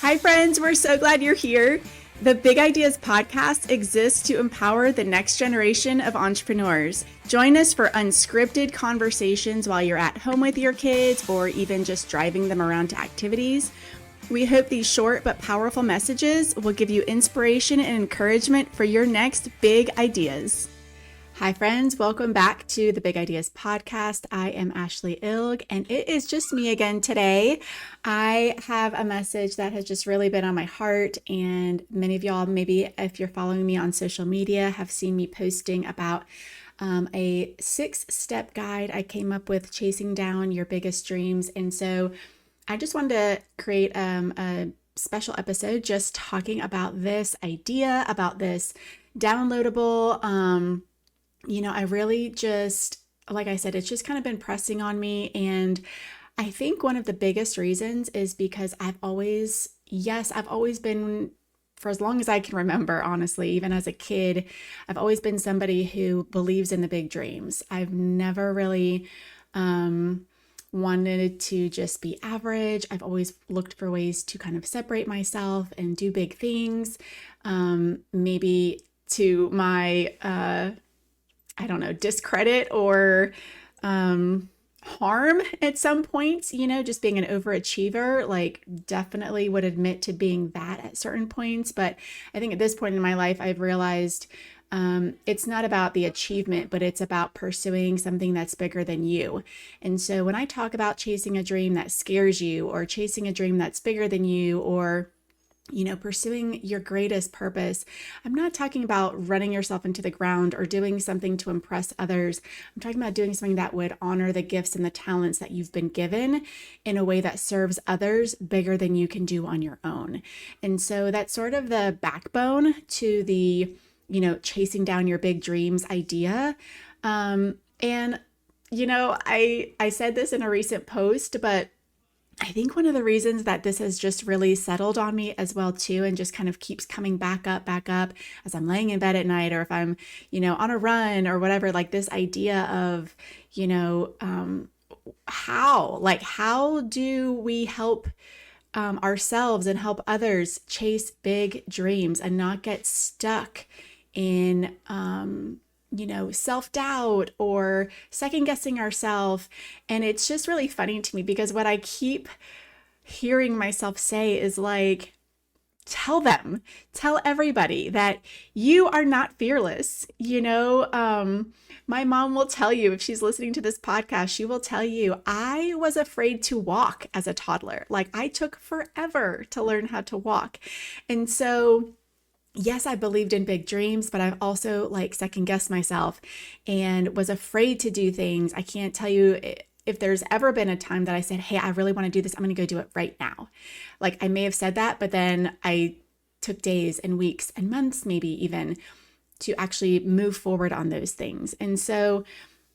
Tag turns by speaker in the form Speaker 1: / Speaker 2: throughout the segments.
Speaker 1: Hi, friends. We're so glad you're here. The Big Ideas podcast exists to empower the next generation of entrepreneurs. Join us for unscripted conversations while you're at home with your kids or even just driving them around to activities. We hope these short but powerful messages will give you inspiration and encouragement for your next big ideas. Hi, friends. Welcome back to the Big Ideas podcast. I am Ashlee and it is just me again today. I have a message that has just really been on my heart, and many of y'all, maybe if you're following me on social media, have seen me posting about a 6-step guide I came up with chasing down your biggest dreams. And so I just wanted to create a special episode just talking about this idea, about this downloadable. I really just, like I said, it's just kind of been pressing on me. And I think one of the biggest reasons is because I've always been, for as long as I can remember, honestly, even as a kid, I've always been somebody who believes in the big dreams. I've never really wanted to just be average. I've always looked for ways to kind of separate myself and do big things. Maybe to my, discredit or harm at some points, just being an overachiever, like definitely would admit to being that at certain points. But I think at this point in my life, I've realized it's not about the achievement, but it's about pursuing something that's bigger than you. And so when I talk about chasing a dream that scares you, or chasing a dream that's bigger than you, or pursuing your greatest purpose, I'm not talking about running yourself into the ground or doing something to impress others. I'm talking about doing something that would honor the gifts and the talents that you've been given in a way that serves others bigger than you can do on your own. And so that's sort of the backbone to the, chasing down your big dreams idea. I said this in a recent post, but I think one of the reasons that this has just really settled on me as well too, and just kind of keeps coming back up as I'm laying in bed at night, or if I'm, on a run or whatever, like this idea of, how do we help ourselves and help others chase big dreams and not get stuck in, self-doubt or second guessing ourselves. And it's just really funny to me because what I keep hearing myself say is like, tell everybody that you are not fearless. My mom will tell you, if she's listening to this podcast, she will tell you, I was afraid to walk as a toddler. Like, I took forever to learn how to walk. And so yes, I believed in big dreams, but I've also second guessed myself and was afraid to do things. I can't tell you if there's ever been a time that I said, hey, I really want to do this. I'm going to go do it right now. I may have said that, but then I took days and weeks and months, maybe even, to actually move forward on those things. And so,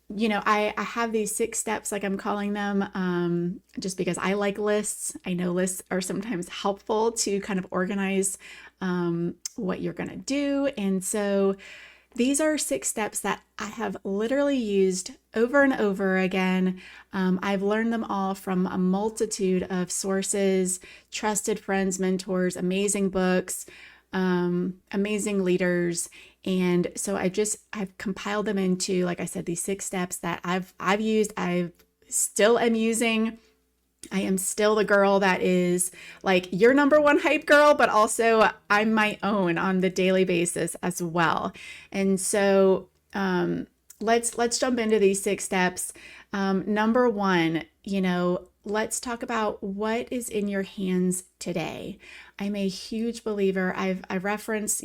Speaker 1: I have these 6 steps, like I'm calling them, just because I like lists. I know lists are sometimes helpful to kind of organize what you're going to do. And so these are 6 steps that I have literally used over and over again. I've learned them all from a multitude of sources, trusted friends, mentors, amazing books, amazing leaders. And so I've compiled them into, like I said, these 6 steps that I've used, I still am using. I am still the girl that is your number one hype girl, but also I'm my own on the daily basis as well. And so let's jump into these 6 steps. Number 1, let's talk about what is in your hands today. I'm a huge believer. I've referenced,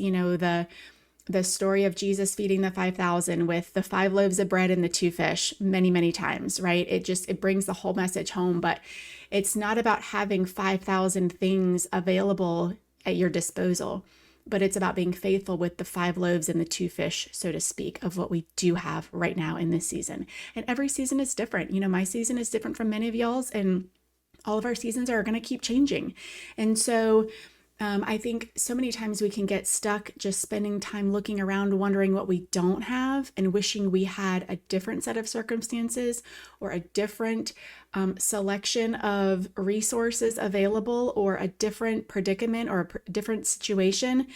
Speaker 1: the story of Jesus feeding the 5,000 with the 5 loaves of bread and the 2 fish many, many times, right? It brings the whole message home, but it's not about having 5,000 things available at your disposal, but it's about being faithful with the 5 loaves and the 2 fish, so to speak, of what we do have right now in this season. And every season is different. My season is different from many of y'all's, and all of our seasons are going to keep changing. And so I think so many times we can get stuck just spending time looking around, wondering what we don't have and wishing we had a different set of circumstances or a different selection of resources available or a different predicament or a different situation,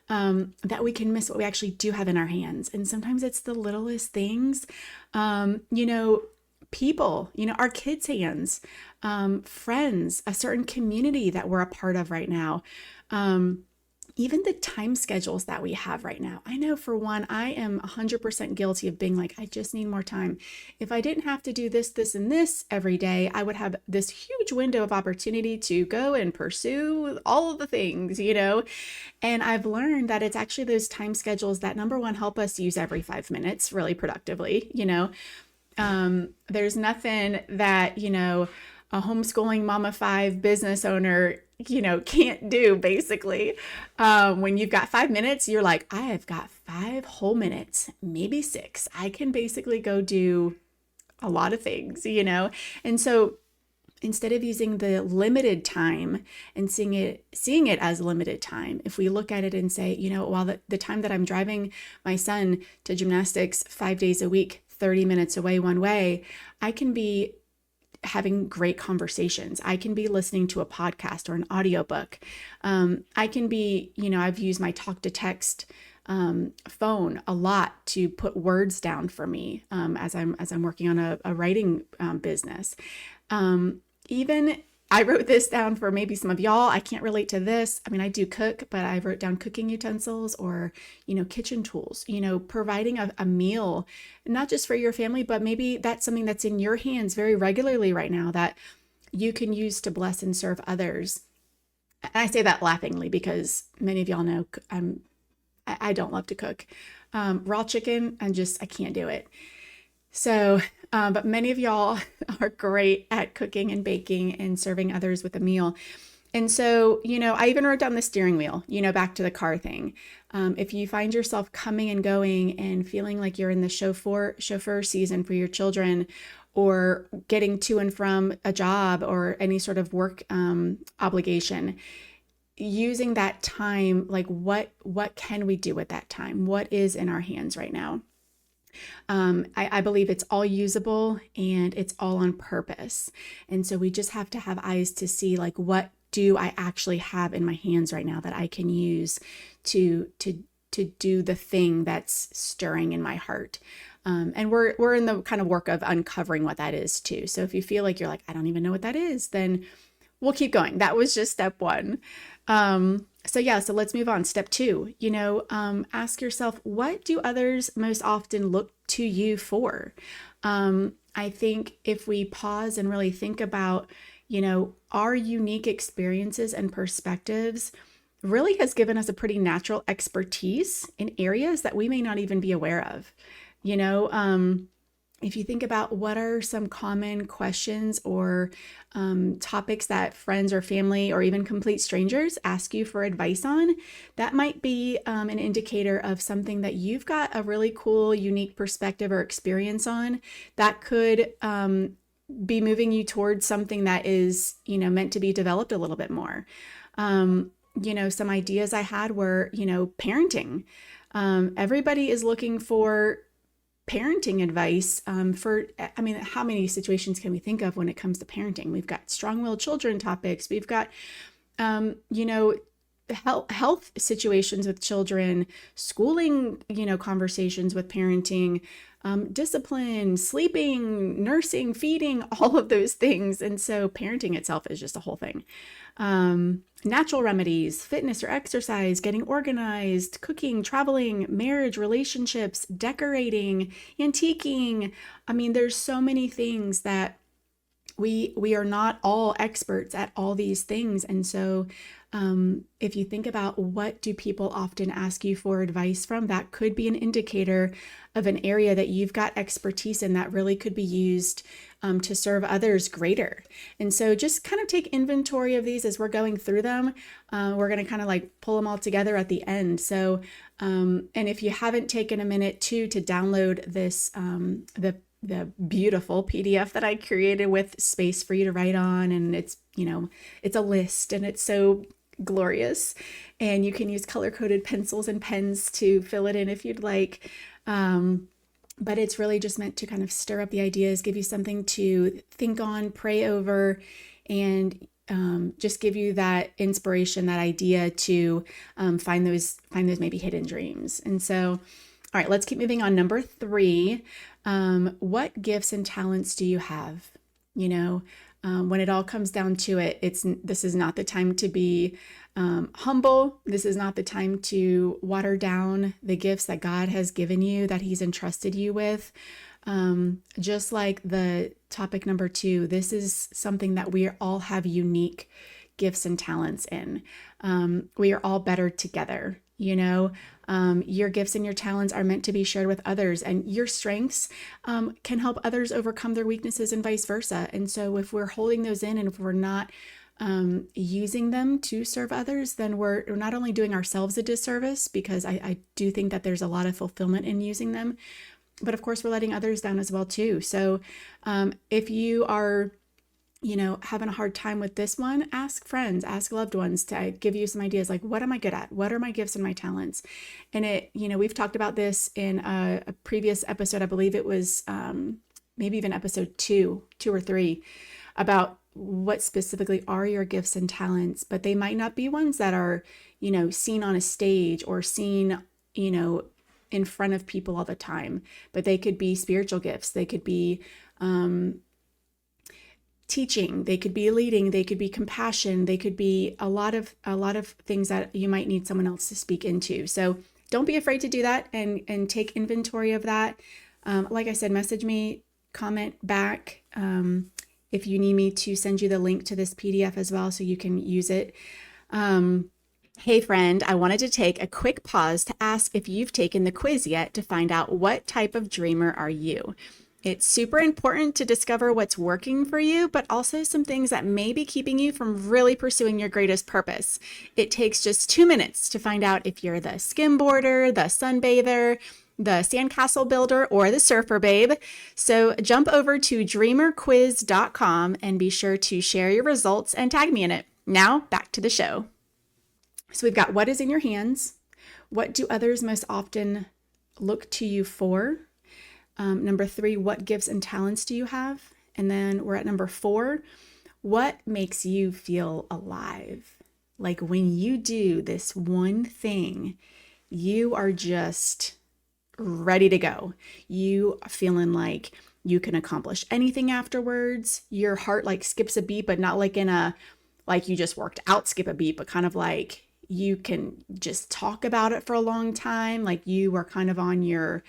Speaker 1: that we can miss what we actually do have in our hands. And sometimes it's the littlest things, you know, people, you know, our kids' hands, friends, a certain community that we're a part of right now. Even the time schedules that we have right now. I know for one, I am 100% guilty of being like, I just need more time. If I didn't have to do this, this, and this every day, I would have this huge window of opportunity to go and pursue all of the things, you know? And I've learned that it's actually those time schedules that, number one, help us use every 5 minutes really productively, you know? There's nothing that, you know, a homeschooling mama five business owner, you know, can't do basically. When you've got 5 minutes, you're like, I have got 5 whole minutes, maybe 6. I can basically go do a lot of things, you know? And so instead of using the limited time and seeing it as limited time, if we look at it and say, you know, while the time that I'm driving my son to gymnastics 5 days a week, 30 minutes away one way, I can be having great conversations. I can be listening to a podcast or an audiobook. I can be, you know, I've used my talk to text phone a lot to put words down for me as I'm working on a writing business. Even I wrote this down for maybe some of y'all. I can't relate to this. I mean, I do cook, but I wrote down cooking utensils or, you know, kitchen tools, you know, providing a meal, not just for your family, but maybe that's something that's in your hands very regularly right now that you can use to bless and serve others. And I say that laughingly because many of y'all know I don't love to cook. Raw chicken, I can't do it. So, but many of y'all are great at cooking and baking and serving others with a meal. And so, you know, I even wrote down the steering wheel, you know, back to the car thing. If you find yourself coming and going and feeling like you're in the chauffeur season for your children, or getting to and from a job or any sort of work obligation, using that time, like what can we do with that time? What is in our hands right now? I believe it's all usable and it's all on purpose. And so we just have to have eyes to see, like, what do I actually have in my hands right now that I can use to do the thing that's stirring in my heart. And we're in the kind of work of uncovering what that is too. So if you feel like you're like, I don't even know what that is, then we'll keep going. That was just step one. So let's move on. Step two, you know, ask yourself, what do others most often look to you for? I think if we pause and really think about, you know, our unique experiences and perspectives really has given us a pretty natural expertise in areas that we may not even be aware of. You know, if you think about what are some common questions or topics that friends or family or even complete strangers ask you for advice on, that might be an indicator of something that you've got a really cool, unique perspective or experience on that could be moving you towards something that is, you know, meant to be developed a little bit more. You know, some ideas I had were, you know, parenting. Everybody is looking for parenting advice how many situations can we think of when it comes to parenting? We've got strong-willed children topics. We've got, you know, health situations with children, schooling, you know, conversations with parenting, discipline, sleeping, nursing, feeding, all of those things. And so parenting itself is just a whole thing. Natural remedies, fitness or exercise, getting organized, cooking, traveling, marriage, relationships, decorating, antiquing. I mean, there's so many things that we are not all experts at all these things. And so if you think about what do people often ask you for advice from, that could be an indicator of an area that you've got expertise in that really could be used to serve others greater. And so just kind of take inventory of these as we're going through them. We're going to kind of like pull them all together at the end. So, and if you haven't taken a minute to download this, the beautiful PDF that I created with space for you to write on, and it's, you know, it's a list and it's so glorious. And you can use color-coded pencils and pens to fill it in if you'd like. But it's really just meant to kind of stir up the ideas, give you something to think on, pray over, and just give you that inspiration, that idea to find those maybe hidden dreams. And so, all right, let's keep moving on. Number 3, what gifts and talents do you have? When it all comes down to it, this is not the time to be humble. This is not the time to water down the gifts that God has given you, that He's entrusted you with. Just like the topic number 2, this is something that we all have unique gifts and talents in. We are all better together. Your gifts and your talents are meant to be shared with others, and your strengths can help others overcome their weaknesses and vice versa. And so if we're holding those in and if we're not using them to serve others, then we're not only doing ourselves a disservice, because I do think that there's a lot of fulfillment in using them, but of course we're letting others down as well too. So if you are having a hard time with this one, ask friends, ask loved ones to give you some ideas, like, what am I good at? What are my gifts and my talents? And we've talked about this in a previous episode. I believe it was maybe even episode 2 or 3, about what specifically are your gifts and talents, but they might not be ones that are, seen on a stage or seen, in front of people all the time, but they could be spiritual gifts. They could be, teaching, they could be leading, they could be compassion, they could be a lot of things that you might need someone else to speak into. So don't be afraid to do that and take inventory of that. Like I said, message me, comment back if you need me to send you the link to this PDF as well, so you can use it. Hey friend, I wanted to take a quick pause to ask if you've taken the quiz yet to find out what type of dreamer are you. It's super important to discover what's working for you, but also some things that may be keeping you from really pursuing your greatest purpose. It takes just 2 minutes to find out if you're the skimboarder, the sunbather, the sandcastle builder, or the surfer babe. So jump over to dreamerquiz.com and be sure to share your results and tag me in it. Now back to the show. So we've got what is in your hands. What do others most often look to you for? Number 3, what gifts and talents do you have? And then we're at number 4, what makes you feel alive? Like when you do this one thing, you are just ready to go. You are feeling like you can accomplish anything afterwards. Your heart like skips a beat, but not like in a, like you just worked out, skip a beat, but kind of like you can just talk about it for a long time. Like you are kind of on your,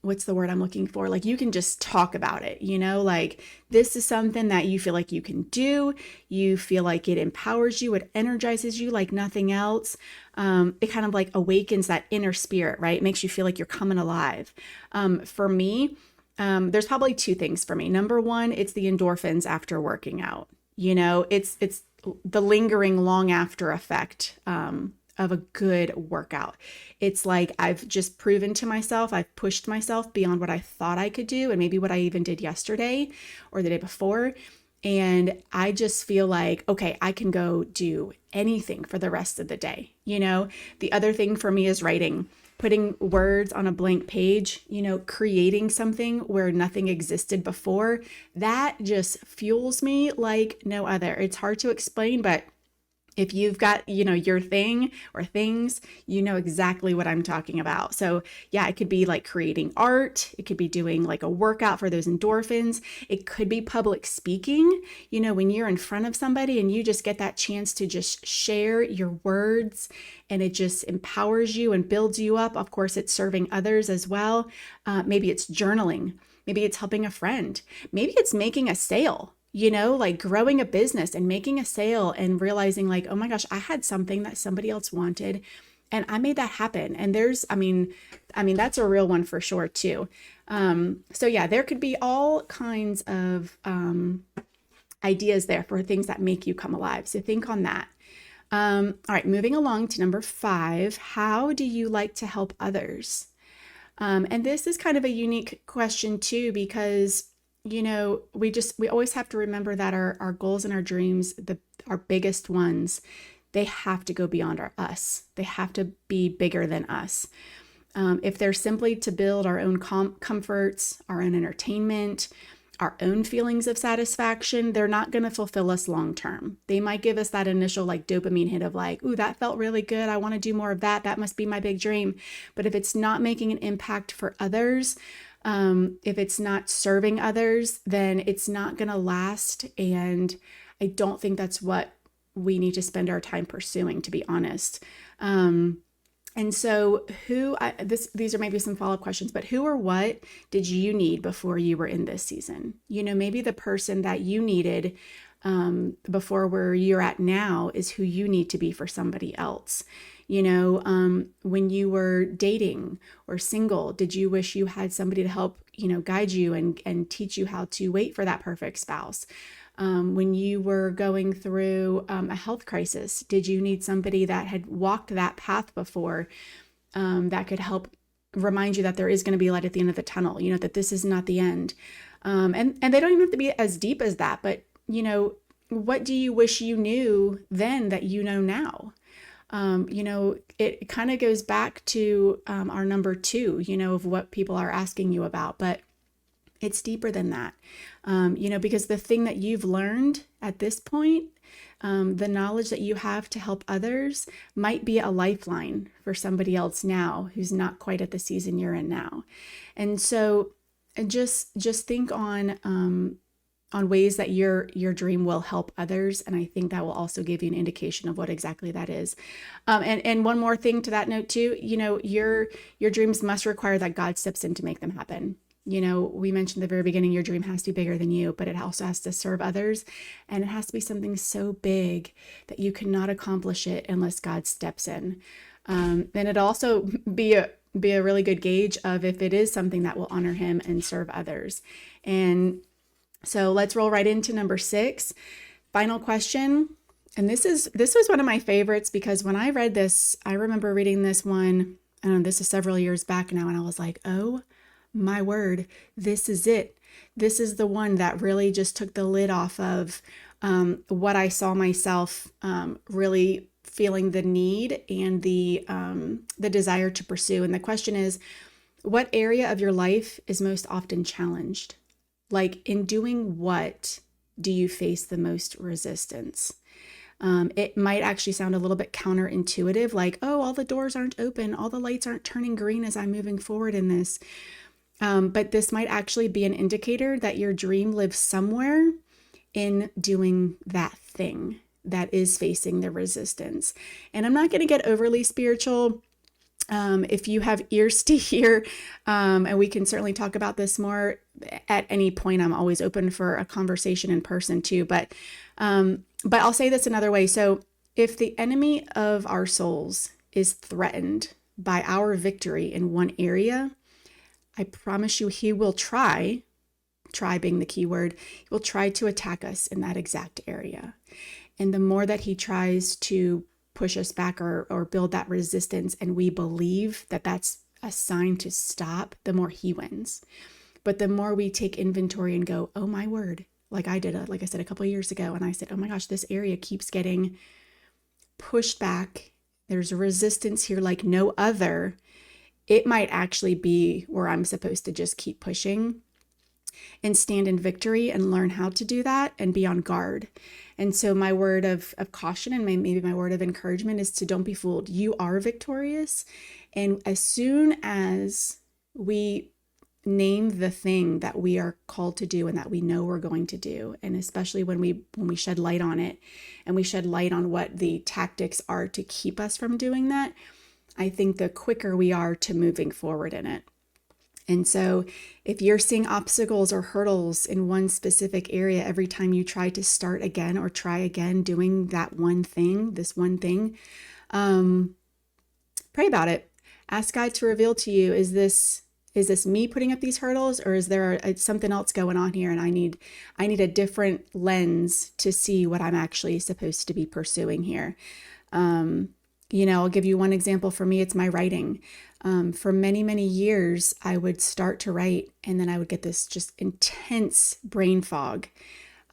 Speaker 1: what's the word I'm looking for? Like you can just talk about it, like this is something that you feel like you can do. You feel like it empowers you. It energizes you like nothing else. It kind of like awakens that inner spirit, right? It makes you feel like you're coming alive. For me, there's probably 2 things for me. Number 1, it's the endorphins after working out. It's the lingering long after effect, of a good workout. It's like I've just proven to myself, I've pushed myself beyond what I thought I could do, and maybe what I even did yesterday or the day before. And I just feel like, okay, I can go do anything for the rest of the day. The other thing for me is writing, putting words on a blank page, creating something where nothing existed before. That just fuels me like no other. It's hard to explain, but if you've got, your thing or things, you know exactly what I'm talking about. So yeah, it could be like creating art. It could be doing like a workout for those endorphins. It could be public speaking, when you're in front of somebody and you just get that chance to just share your words and it just empowers you and builds you up. Of course, it's serving others as well. Maybe it's journaling. Maybe it's helping a friend. Maybe it's making a sale. Like growing a business and making a sale and realizing like, oh my gosh, I had something that somebody else wanted and I made that happen. And that's a real one for sure too. So yeah, there could be all kinds of ideas there for things that make you come alive. So think on that. All right, moving along to number 5, how do you like to help others? And this is kind of a unique question too, because we always have to remember that our goals and our dreams, our biggest ones, they have to go beyond us. They have to be bigger than us. If they're simply to build our own comforts, our own entertainment, our own feelings of satisfaction, they're not going to fulfill us long term. They might give us that initial like dopamine hit of like, ooh, that felt really good. I want to do more of that. That must be my big dream. But if it's not making an impact for others, if it's not serving others, then it's not going to last. And I don't think that's what we need to spend our time pursuing, to be honest. And so these are maybe some follow-up questions, but who or what did you need before you were in this season? Maybe the person that you needed before where you're at now is who you need to be for somebody else. When you were dating or single, did you wish you had somebody to help, guide you and teach you how to wait for that perfect spouse? When you were going through a health crisis, did you need somebody that had walked that path before that could help remind you that there is going to be light at the end of the tunnel, that this is not the end? And they don't even have to be as deep as that, but, what do you wish you knew then that you know now? It kind of goes back to our number 2, of what people are asking you about, but it's deeper than that, because the thing that you've learned at this point, the knowledge that you have to help others might be a lifeline for somebody else now who's not quite at the season you're in now. And so just think on ways that your dream will help others. And I think that will also give you an indication of what exactly that is. And one more thing to that note too, your dreams must require that God steps in to make them happen. We mentioned at the very beginning, your dream has to be bigger than you, but it also has to serve others. And it has to be something so big that you cannot accomplish it unless God steps in. And it also be a really good gauge of if it is something that will honor him and serve others. And so let's roll right into number 6, final question. And this was one of my favorites because when I read this, I remember reading this one, this is several years back now, and I was like, oh, my word, this is it. This is the one that really just took the lid off of what I saw myself really feeling the need and the desire to pursue. And the question is, what area of your life is most often challenged? Like, in doing what do you face the most resistance? It might actually sound a little bit counterintuitive, like, oh, all the doors aren't open, all the lights aren't turning green as I'm moving forward in this. But this might actually be an indicator that your dream lives somewhere in doing that thing that is facing the resistance. And I'm not going to get overly spiritual. If you have ears to hear, and we can certainly talk about this more at any point, I'm always open for a conversation in person too. But I'll say this another way. So if the enemy of our souls is threatened by our victory in one area, I promise you he will try being the key word, he will try to attack us in that exact area. And the more that he tries to push us back or build that resistance, and we believe that that's a sign to stop, the more he wins. But the more we take inventory and go, oh my word, like I did, like I said a couple of years ago, and I said, oh my gosh, this area keeps getting pushed back. There's a resistance here like no other. It might actually be where I'm supposed to just keep pushing and stand in victory and learn how to do that and be on guard. And so my word of caution and maybe my word of encouragement is to don't be fooled. You are victorious. And as soon as we name the thing that we are called to do and that we know we're going to do, and especially when we shed light on it and we shed light on what the tactics are to keep us from doing that, I think the quicker we are to moving forward in it. And so if you're seeing obstacles or hurdles in one specific area every time you try to start again or try again doing that one thing, this one thing, pray about it. Ask God to reveal to you, is this me putting up these hurdles, or is there something else going on here? And I need a different lens to see what I'm actually supposed to be pursuing here. I'll give you one example. For me, it's my writing. For many, many years, I would start to write and then I would get this just intense brain fog.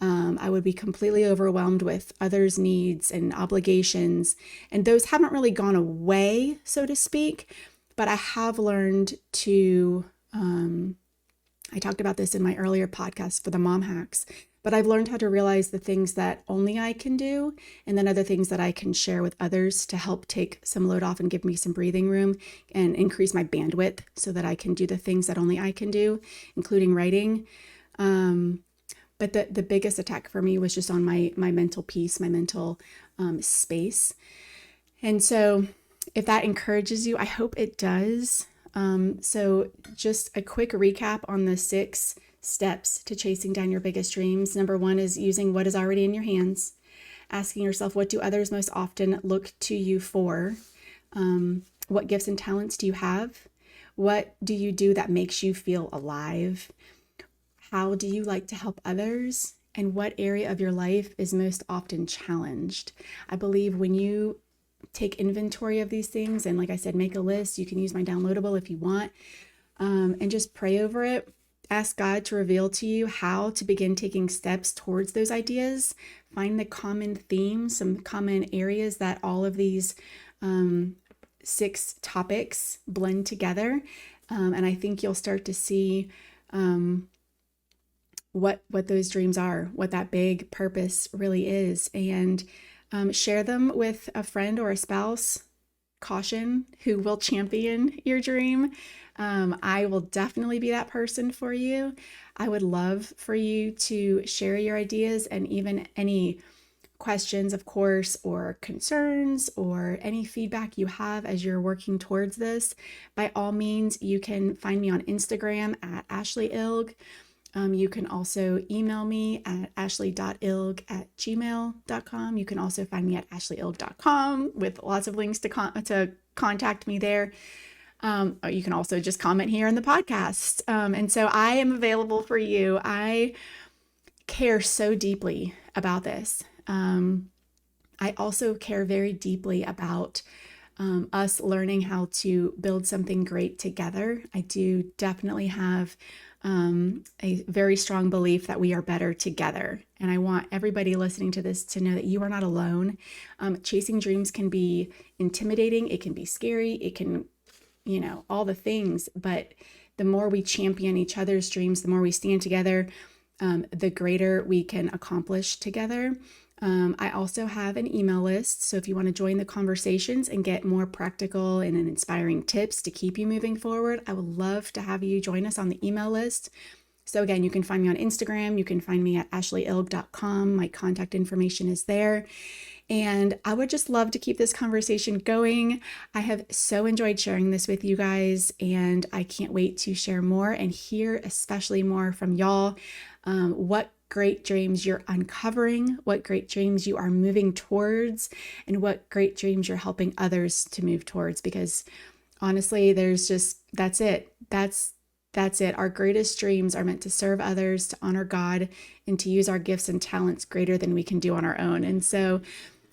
Speaker 1: I would be completely overwhelmed with others' needs and obligations. And those haven't really gone away, so to speak, but I have learned to, I talked about this in my earlier podcast for the mom hacks, but I've learned how to realize the things that only I can do, and then other things that I can share with others to help take some load off and give me some breathing room and increase my bandwidth so that I can do the things that only I can do, including writing. But the biggest attack for me was just on my mental peace, my mental space. And so if that encourages you, I hope it does. So just a quick recap on the 6 steps to chasing down your biggest dreams. Number 1 is using what is already in your hands. Asking yourself, what do others most often look to you for? What gifts and talents do you have? What do you do that makes you feel alive? How do you like to help others? And what area of your life is most often challenged? I believe when you take inventory of these things, and like I said, make a list, you can use my downloadable if you want, and just pray over it. Ask God to reveal to you how to begin taking steps towards those ideas. Find the common themes, some common areas that all of these 6 topics blend together. And I think you'll start to see what those dreams are, what that big purpose really is, and share them with a friend or a spouse. Caution, who will champion your dream. I will definitely be that person for you. I would love for you to share your ideas and even any questions, of course, or concerns or any feedback you have as you're working towards this. By all means, you can find me on Instagram at ashleeilg. You can also email me at ashlee.ilg@gmail.com. You can also find me at ashleeilg.com with lots of links to contact me there. You can also just comment here in the podcast. And so I am available for you. I care so deeply about this. I also care very deeply about us learning how to build something great together. I do definitely have a very strong belief that we are better together. And I want everybody listening to this to know that you are not alone. Chasing dreams can be intimidating. It can be scary. It can, all the things. But the more we champion each other's dreams, the more we stand together, the greater we can accomplish together. I also have an email list. So if you want to join the conversations and get more practical and inspiring tips to keep you moving forward, I would love to have you join us on the email list. So again, you can find me on Instagram. You can find me at ashleeilg.com. My contact information is there. And I would just love to keep this conversation going. I have so enjoyed sharing this with you guys, and I can't wait to share more and hear especially more from y'all. What great dreams you're uncovering, what great dreams you are moving towards, and what great dreams you're helping others to move towards. Because honestly, that's it. That's it. Our greatest dreams are meant to serve others, to honor God, and to use our gifts and talents greater than we can do on our own. And so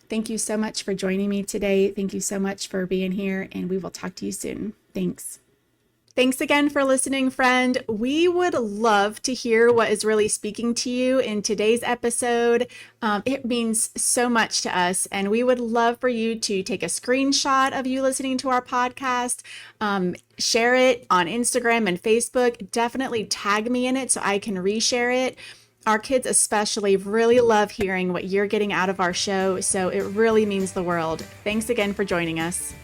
Speaker 1: thank you so much for joining me today. Thank you so much for being here, and we will talk to you soon. Thanks. Thanks again for listening, friend. We would love to hear what is really speaking to you in today's episode. It means so much to us, and we would love for you to take a screenshot of you listening to our podcast, share it on Instagram and Facebook. Definitely tag me in it so I can reshare it. Our kids especially really love hearing what you're getting out of our show, so it really means the world. Thanks again for joining us.